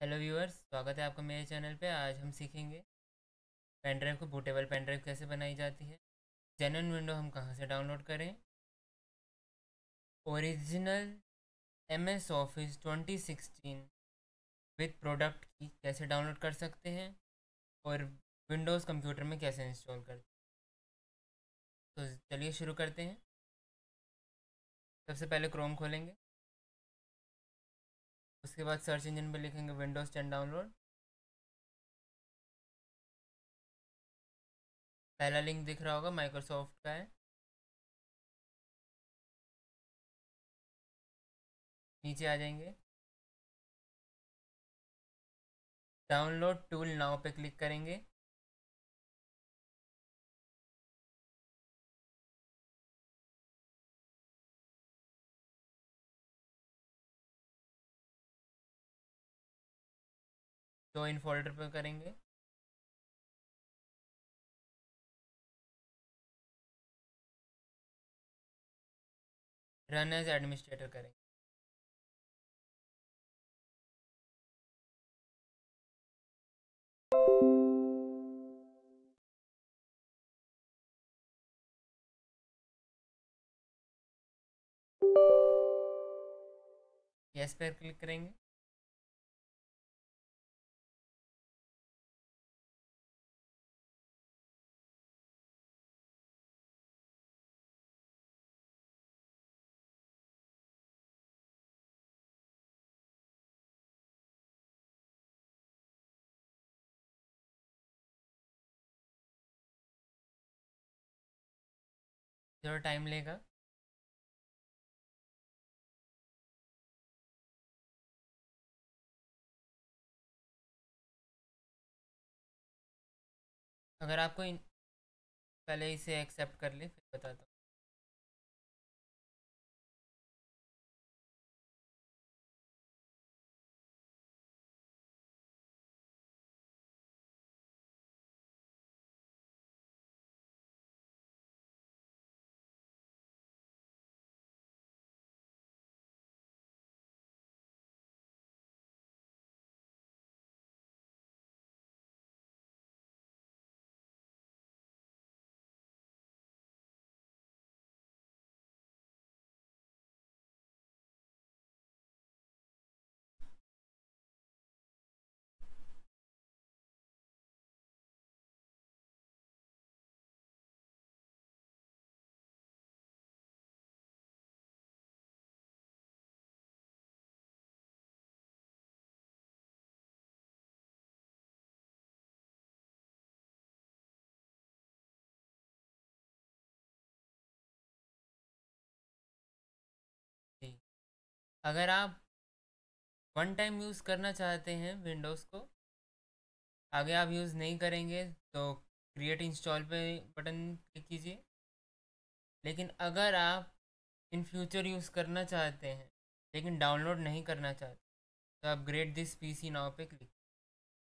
Hello viewers, स्वागत है आपका मेरे चैनल पे। आज हम सीखेंगे पेन ड्राइव को बूटेबल पेन ड्राइव कैसे बनाई जाती है, जेन्युइन विंडो हम कहाँ से डाउनलोड करें, original MS office 2016 with product की कैसे डाउनलोड कर सकते हैं और विंडोज़ कंप्यूटर में कैसे इंस्टॉल करते हैं। तो चलिए शुरू करते हैं। सबसे पहले क्रोम खोलेंगे, उसके बाद सर्च इंजन पर लिखेंगे विंडोज़ 10 डाउनलोड। पहला लिंक दिख रहा होगा, माइक्रोसॉफ्ट का है। नीचे आ जाएंगे, डाउनलोड टूल नाउ पे क्लिक करेंगे। तो इन फोल्डर पे करेंगे, रन एज एडमिनिस्ट्रेटर करेंगे। यस पर क्लिक करेंगे। थोड़ा टाइम लेगा। अगर आपको पहले इसे एक्सेप्ट कर ले फिर बताता हूँ। जी, अगर आप वन टाइम यूज़ करना चाहते हैं विंडोज़ को, आगे आप यूज़ नहीं करेंगे, तो क्रिएट इंस्टॉल पे बटन क्लिक कीजिए। लेकिन अगर आप इन फ्यूचर यूज़ करना चाहते हैं लेकिन डाउनलोड नहीं करना चाहते, तो अपग्रेड दिस PC नाउ पे क्लिक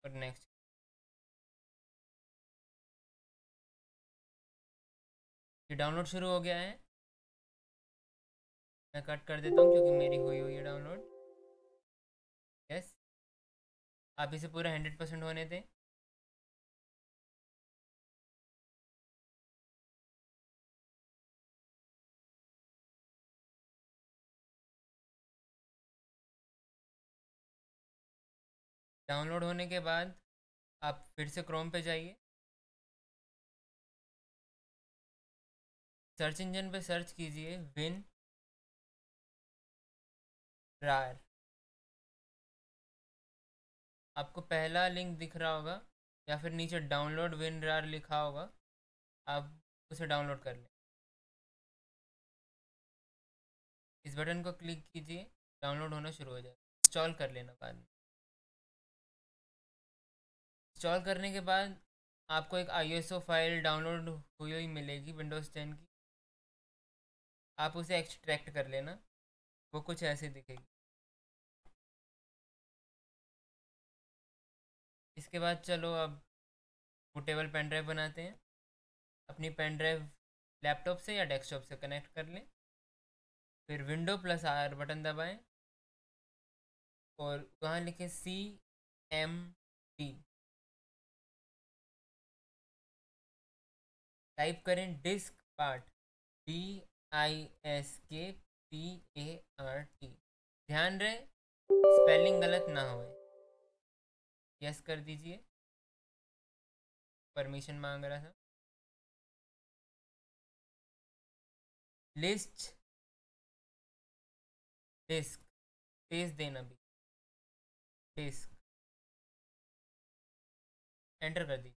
और नेक्स्ट। ये डाउनलोड शुरू हो गया है। मैं कट कर देता हूँ क्योंकि मेरी हुई हुई है डाउनलोड। यस, आप इसे पूरा 100% होने दें। डाउनलोड होने के बाद आप फिर से क्रोम पे जाइए, सर्च इंजन पे सर्च कीजिए विन रार। आपको पहला लिंक दिख रहा होगा या फिर नीचे डाउनलोड विन रार लिखा होगा, आप उसे डाउनलोड कर लें। इस बटन को क्लिक कीजिए, डाउनलोड होना शुरू हो जाए। इंस्टॉल कर लेना बाद में। इंस्टॉल करने के बाद आपको एक ISO फाइल डाउनलोड हुई हुई मिलेगी विंडोज़ 10 की। आप उसे एक्सट्रैक्ट कर लेना, वो कुछ ऐसे दिखेगी। इसके बाद चलो अब बूटेबल पेन ड्राइव बनाते हैं। अपनी पेन ड्राइव लैपटॉप से या डेस्कटॉप से कनेक्ट कर लें, फिर विंडो +R बटन दबाएं और वहाँ लिखें C एम टी टाइप करें डिस्क पार्ट, DISKPART। ध्यान रहे स्पेलिंग गलत ना हो। यस कर दीजिए, परमिशन मांग रहा था। लिस्ट डिस्क, स्पेस देना भी, डिस्क एंटर कर दीजिए।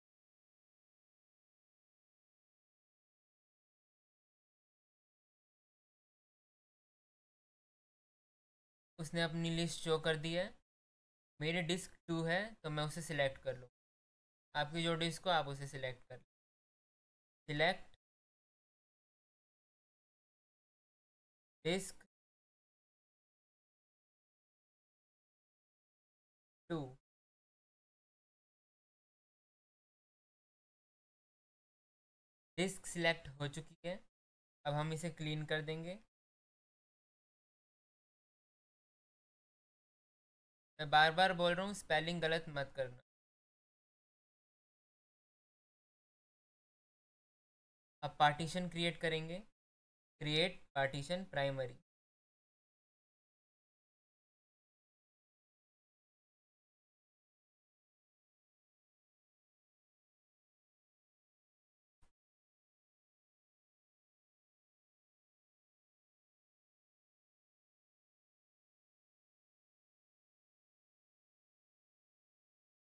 उसने अपनी लिस्ट शो कर दी है। मेरी डिस्क 2 है तो मैं उसे सिलेक्ट कर लूँ। आपकी जो डिस्क हो आप उसे सिलेक्ट कर, सिलेक्ट डिस्क 2। डिस्क सिलेक्ट हो चुकी है। अब हम इसे क्लीन कर देंगे। मैं बार बार बोल रहा हूँ स्पेलिंग गलत मत करना। अब पार्टीशन क्रिएट करेंगे, create partition primary.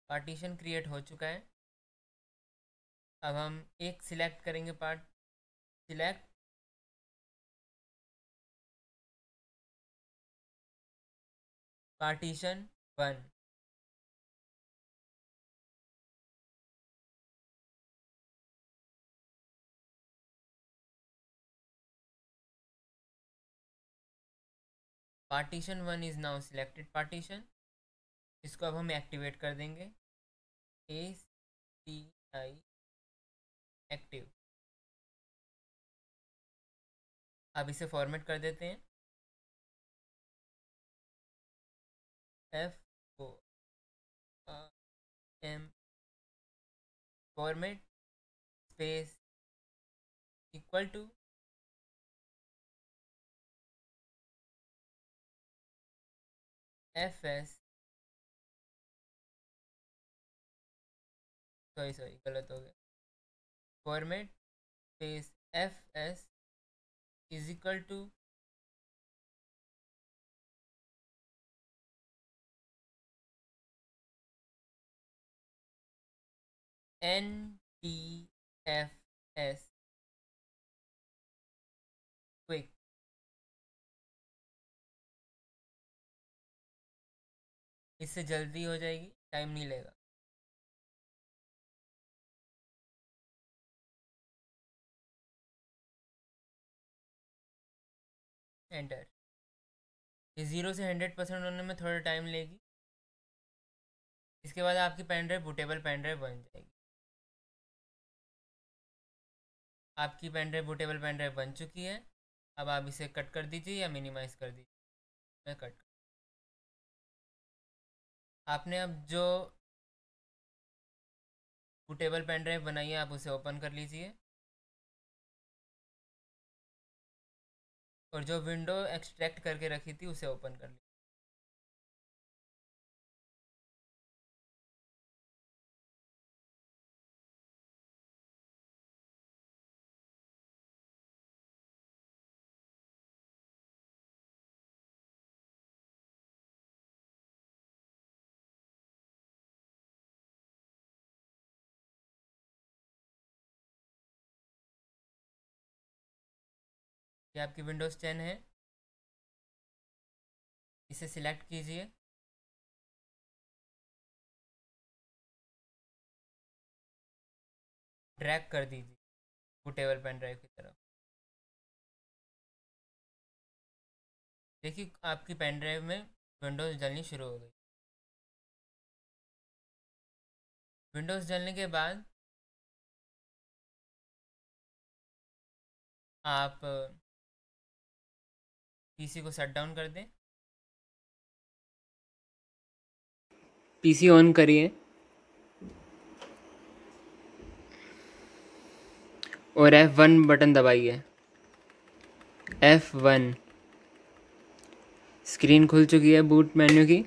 Partition create हो चुका है। अब हम एक सिलेक्ट करेंगे part, select partition 1। Partition 1 is now selected partition. इसको अब हम एक्टिवेट कर देंगे, ACI एक्टिव। अब इसे फॉर्मेट कर देते हैं, FORM format space equal to FS, sorry गलत हो गया, format space FS is equal to NTFS quick. इससे जल्दी हो जाएगी, टाइम नहीं लेगा। एंटर। ये 0 से 100% होने में थोड़ा टाइम लेगी। इसके बाद आपकी pen drive bootable pen drive बन जाएगी। आपकी pen drive bootable pen drive बन चुकी है। अब आप इसे कट कर दीजिए या मिनिमाइज़ कर दीजिए। मैं कट, आपने अब जो बूटेबल पेन ड्राइव बनाई है आप उसे ओपन कर लीजिए, और जो विंडो एक्सट्रैक्ट करके रखी थी उसे ओपन कर लीजिए। ये आपकी विंडोज़ 10 है। इसे सिलेक्ट कीजिए, ड्रैग कर दीजिए बूटेबल पेन ड्राइव की तरफ। देखिए आपकी पेन ड्राइव में विंडोज़ जलनी शुरू हो गई। विंडोज़ जलने के बाद आप पीसी को शट डाउन कर दें। पीसी ऑन करिए और F1 बटन दबाइए। F1। स्क्रीन खुल चुकी है बूट मेन्यू की।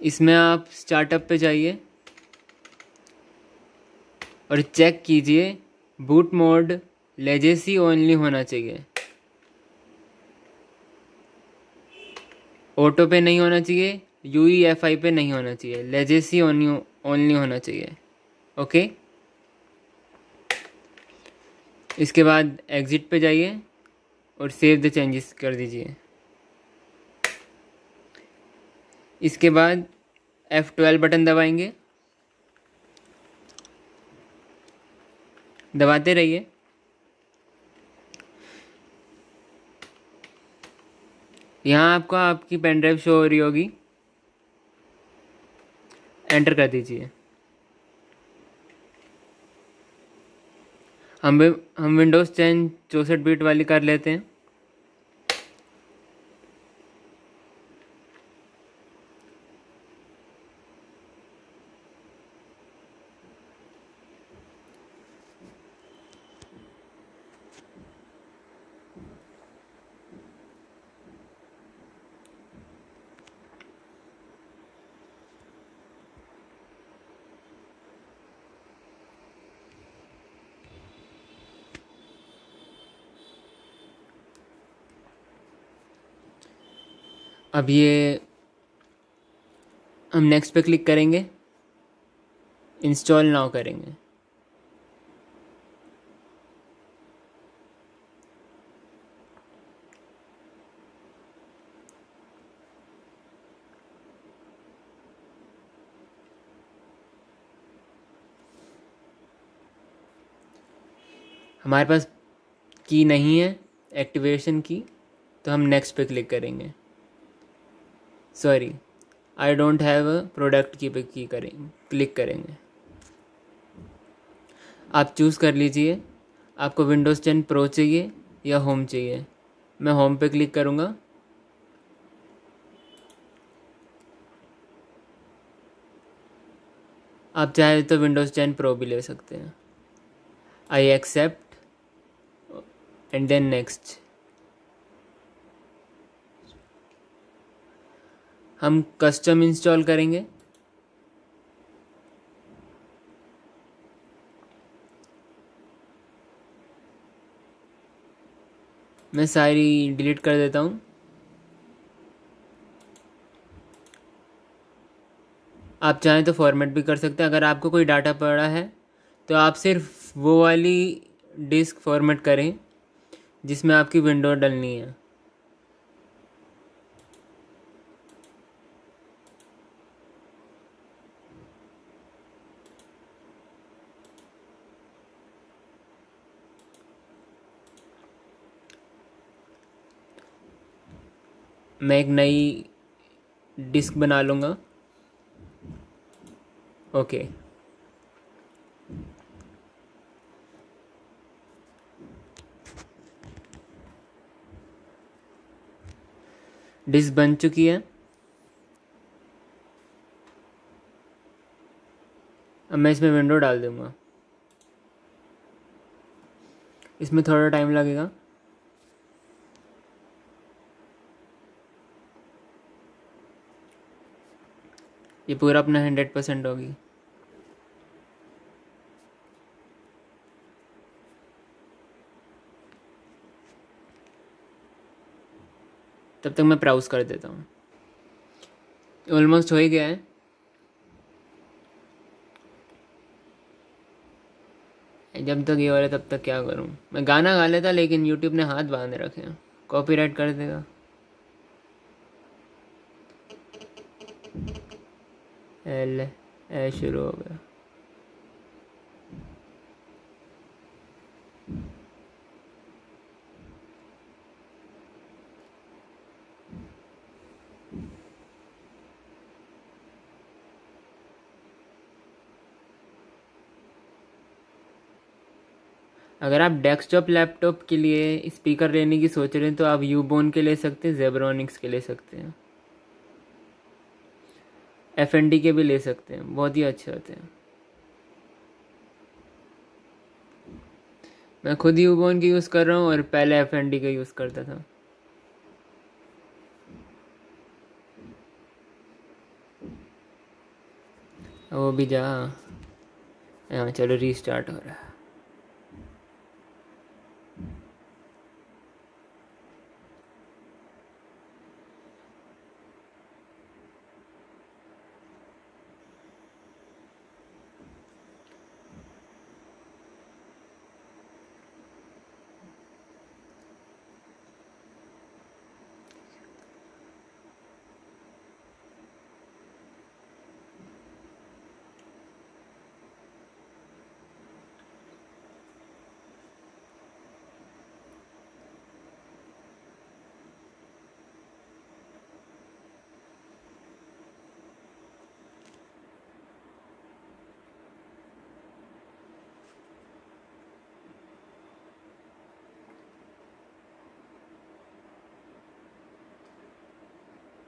इसमें आप स्टार्टअप पे जाइए और चेक कीजिए बूट मोड लेजेसी ओनली होना चाहिए, ऑटो पे नहीं होना चाहिए, UEFI पे नहीं होना चाहिए, लेजेसी ओनली होना चाहिए। ओके, इसके बाद एग्ज़िट पे जाइए और सेव द चेंजेस कर दीजिए। इसके बाद F12 बटन दबाएंगे, दबाते रहिए। यहाँ आपको आपकी पेन ड्राइव शो हो रही होगी, एंटर कर दीजिए। हम विंडोज़ 10 64 बिट वाली कर लेते हैं। अब ये हम नेक्स्ट पे क्लिक करेंगे, इंस्टॉल नाउ करेंगे। हमारे पास की नहीं है एक्टिवेशन की, तो हम नेक्स्ट पे क्लिक करेंगे। Sorry, I don't have a product की पे क्लिक करेंगे। आप चूज़ कर लीजिए आपको विंडोज़ 10 प्रो चाहिए या होम चाहिए। मैं होम पे क्लिक करूँगा। आप चाहे तो विंडोज़ 10 प्रो भी ले सकते हैं। I accept and then next. हम कस्टम इंस्टॉल करेंगे। मैं सारी डिलीट कर देता हूँ। आप चाहें तो फॉर्मेट भी कर सकते हैं। अगर आपको कोई डाटा पड़ा है तो आप सिर्फ वो वाली डिस्क फॉर्मेट करें जिसमें आपकी विंडो डलनी है। मैं एक नई डिस्क बना लूँगा। ओके, डिस्क बन चुकी है। अब मैं इसमें विंडो डाल दूँगा। इसमें थोड़ा टाइम लगेगा। ये पूरा अपना 100% होगी। तब तक मैं ब्राउज़ कर देता हूँ। ऑलमोस्ट हो ही गया है। जब तक ये हो रहा है तब तक क्या करूँ। मैं गाना गा लेता लेकिन यूट्यूब ने हाथ बांध रखे हैं, कॉपीराइट कर देगा। शुरू हो गया। अगर आप डेस्कटॉप लैपटॉप के लिए स्पीकर लेने की सोच रहे हैं तो आप यूबोन के ले सकते हैं, जेब्रोनिक्स के ले सकते हैं। FND के भी ले सकते हैं, बहुत ही अच्छे होते हैं। मैं खुद ही यूबॉन की यूज़ कर रहा हूँ और पहले FND का यूज़ करता था। वो भी जा, हाँ चलो रीस्टार्ट हो रहा है।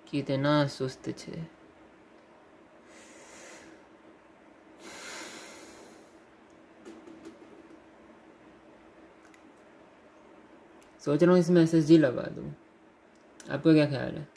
कितना सुस्त छे। सोच रहा हूँ इसमें SSG लगा दूँ, आपको क्या ख्याल है?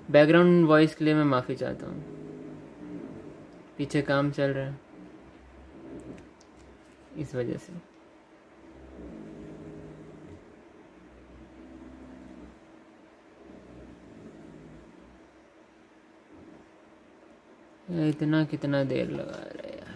बैकग्राउंड वॉइस के लिए मैं माफ़ी चाहता हूँ, पीछे काम चल रहा है इस वजह से। इतना कितना देर लगा रहा है यार।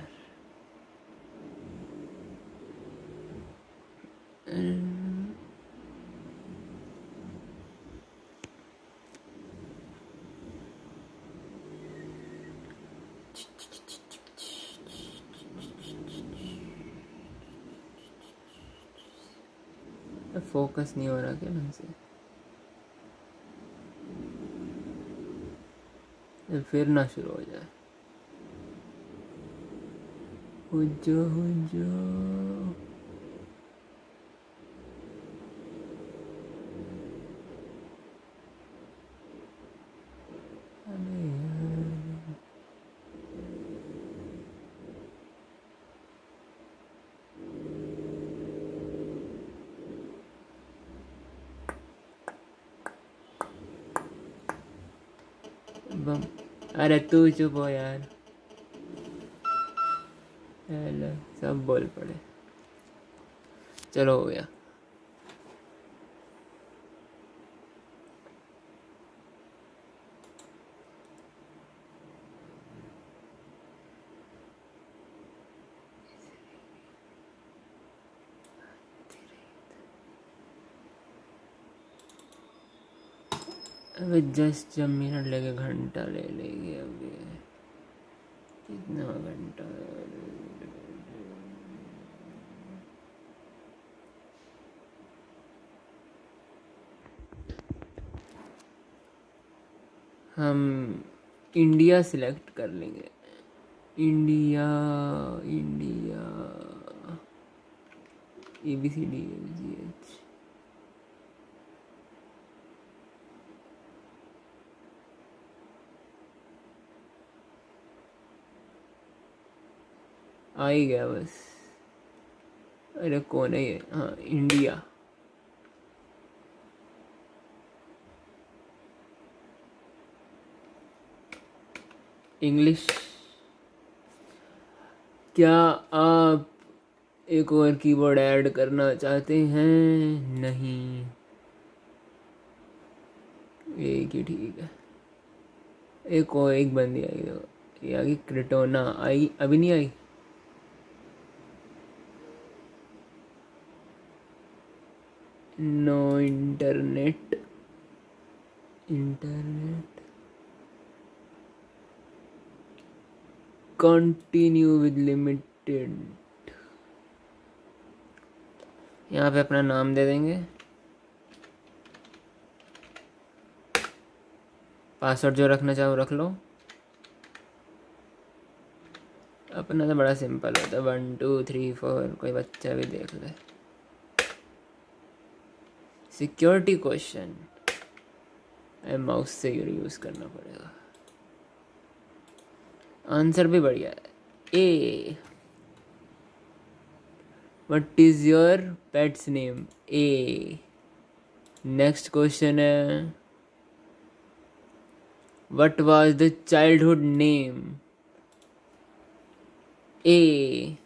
फोकस नहीं हो रहा क्या ढंग से? फिर ना शुरू हो जाए। हो जा अरे तू चुप हो यार, सब बोल पड़े। चलो हो गया। अबे जस्ट जब मिनट लगे घंटा ले लेगी अभी। कितना घंटा? हम इंडिया सिलेक्ट कर लेंगे। India India ABCDFGH। आ ही गया बस। अरे कौन है ये? हाँ इंडिया। इंग्लिश। क्या आप एक और कीबोर्ड ऐड करना चाहते हैं? नहीं, एक ही ठीक है। एक और एक बंदी आई, ये आ गई क्रिटोना। आई अभी नहीं आई। No internet, internet continue with limited. यहाँ पे अपना नाम दे देंगे, पासवर्ड जो रखना चाहो रख लो। अपना तो बड़ा सिंपल होता है, 1 2 3 4, कोई बच्चा भी देख ले। सिक्योरिटी क्वेश्चन, माउस से यूज़ करना पड़ेगा। आंसर भी बढ़िया है। A, what is your pet's name? A. Next question है, what was the childhood name? A.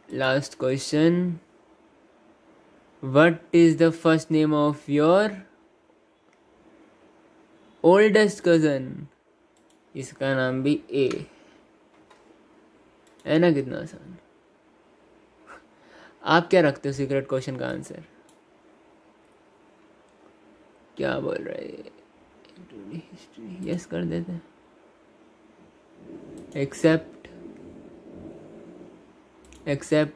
Last question, what is the first name of your oldest cousin? इसका नाम भी ए है ना, कितना आसान। आप क्या रखते हो सीक्रेट क्वेश्चन का आंसर? क्या बोल रहे हैं? हिस्ट्री यस कर देते हैं। एक्सेप्ट, एक्सेप्ट,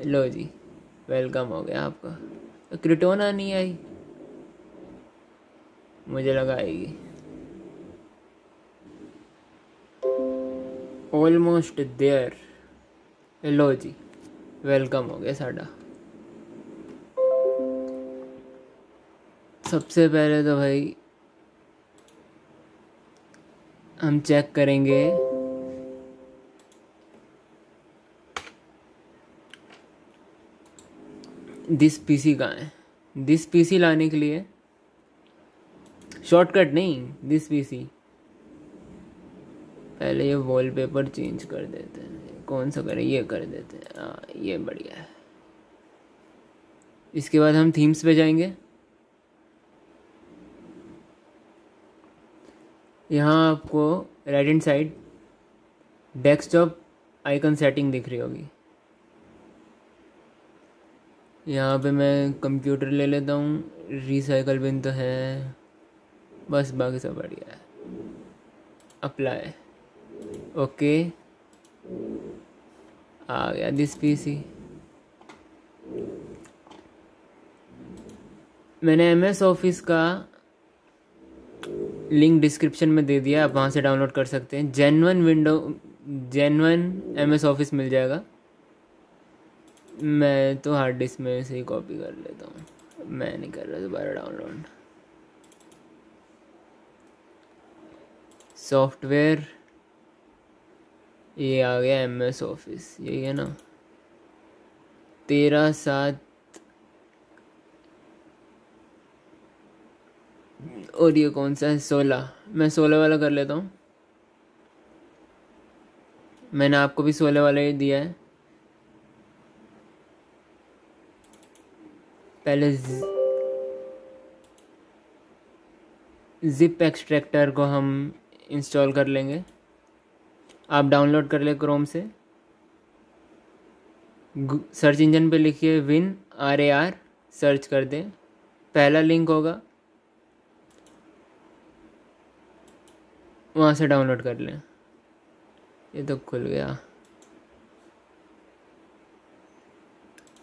लो जी, वेलकम हो गया आपका। तो क्रिटोना नहीं आई, मुझे लगा आएगी। ऑलमोस्ट देयर, लो जी, वेलकम हो गया साडा। सबसे पहले तो भाई हम चेक करेंगे दिस पीसी कहाँ है। दिस पीसी लाने के लिए शॉर्टकट नहीं, दिस पीसी। पहले ये वॉलपेपर चेंज कर देते हैं, कौन सा करें, ये कर देते हैं। हाँ ये बढ़िया है। इसके बाद हम थीम्स पे जाएंगे। यहाँ आपको right hand side desktop icon setting दिख रही होगी। यहाँ पे मैं कंप्यूटर ले लेता हूँ, रिसाइकल बिन तो है, बस बाकी सब बढ़िया है। अप्लाई, ओके, आ गया दिस पीसी। मैंने MS ऑफिस का लिंक डिस्क्रिप्शन में दे दिया, आप वहाँ से डाउनलोड कर सकते हैं। जेन्युइन MS ऑफिस मिल जाएगा। मैं तो हार्ड डिस्क में से ही कॉपी कर लेता हूँ, मैं नहीं कर रहा दोबारा डाउनलोड। सॉफ्टवेयर, ये आ गया MS ऑफिस, यही है ना। 13/7 और ये कौन सा है? 16। मैं 16 वाला कर लेता हूँ। मैंने आपको भी 16 वाला ही दिया है। पहले जिप एक्सट्रैक्टर को हम इंस्टॉल कर लेंगे। आप डाउनलोड कर ले क्रोम से, सर्च इंजन पे लिखिए WinRAR, सर्च कर दें, पहला लिंक होगा, वहाँ से डाउनलोड कर लें। ये तो खुल गया।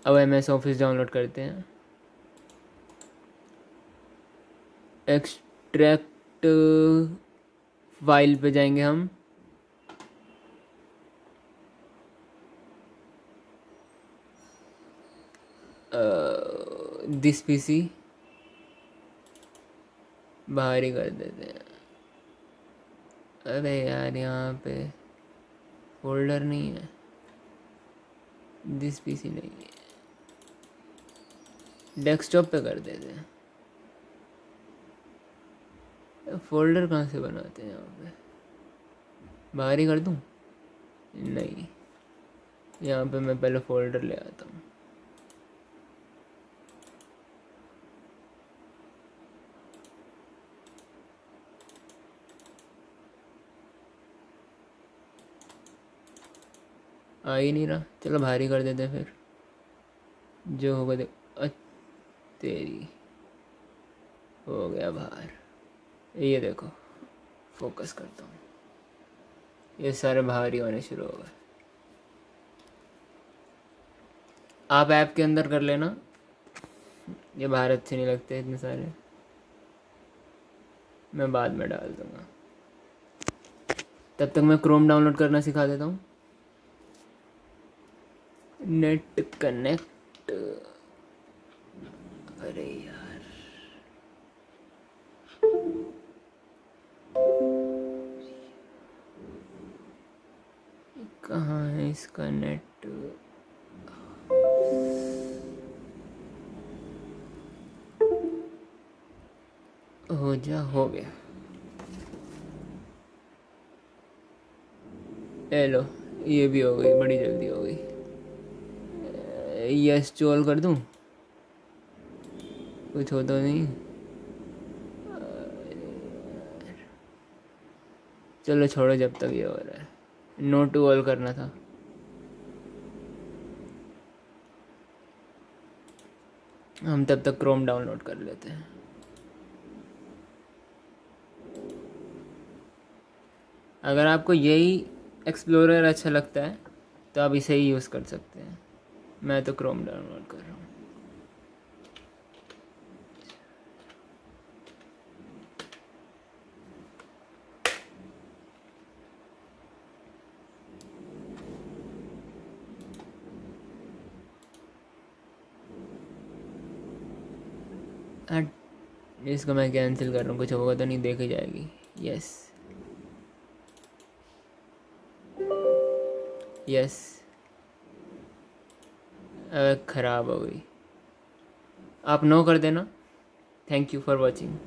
अब MS ऑफिस डाउनलोड करते हैं। एक्सट्रैक्ट फाइल पे जाएंगे हम, दिस पीसी बाहर ही कर देते हैं। अरे यार यहाँ पे फोल्डर नहीं है, दिस पीसी नहीं है, डेस्कटॉप पे कर देते हैं। फोल्डर कहाँ से बनाते हैं यहाँ पे? बाहर ही कर दूँ? नहीं, यहाँ पे मैं पहले फोल्डर ले आता हूँ। आ ही नहीं रहा। चलो भारी कर देते फिर, जो होगा देख। तेरी हो गया बाहर। ये देखो, फोकस करता हूँ, ये सारे बाहर ही होने शुरू हो गए। आप ऐप के अंदर कर लेना, ये बाहर अच्छे नहीं लगते इतने सारे, मैं बाद में डाल दूँगा। तब तक मैं क्रोम डाउनलोड करना सिखा देता हूँ। नेट कनेक्ट, अरे यार कहाँ है इसका नेट? हो जा, हो गया। ले लो, ये भी हो गई, बड़ी जल्दी हो गई। यस चोल कर दूं, कुछ हो तो नहीं। चलो छोड़ो, जब तक ये हो रहा है। नो टू ऑल करना था। हम तब तक क्रोम डाउनलोड कर लेते हैं। अगर आपको यही एक्सप्लोरर अच्छा लगता है तो आप इसे ही यूज़ कर सकते हैं। मैं तो क्रोम डाउनलोड कर रहा हूँ। इसको मैं कैंसिल कर रहा हूँ, कुछ होगा तो नहीं, देखी जाएगी। यस यस, ख़राब हो गई। आप नो कर देना। Thank you for watching.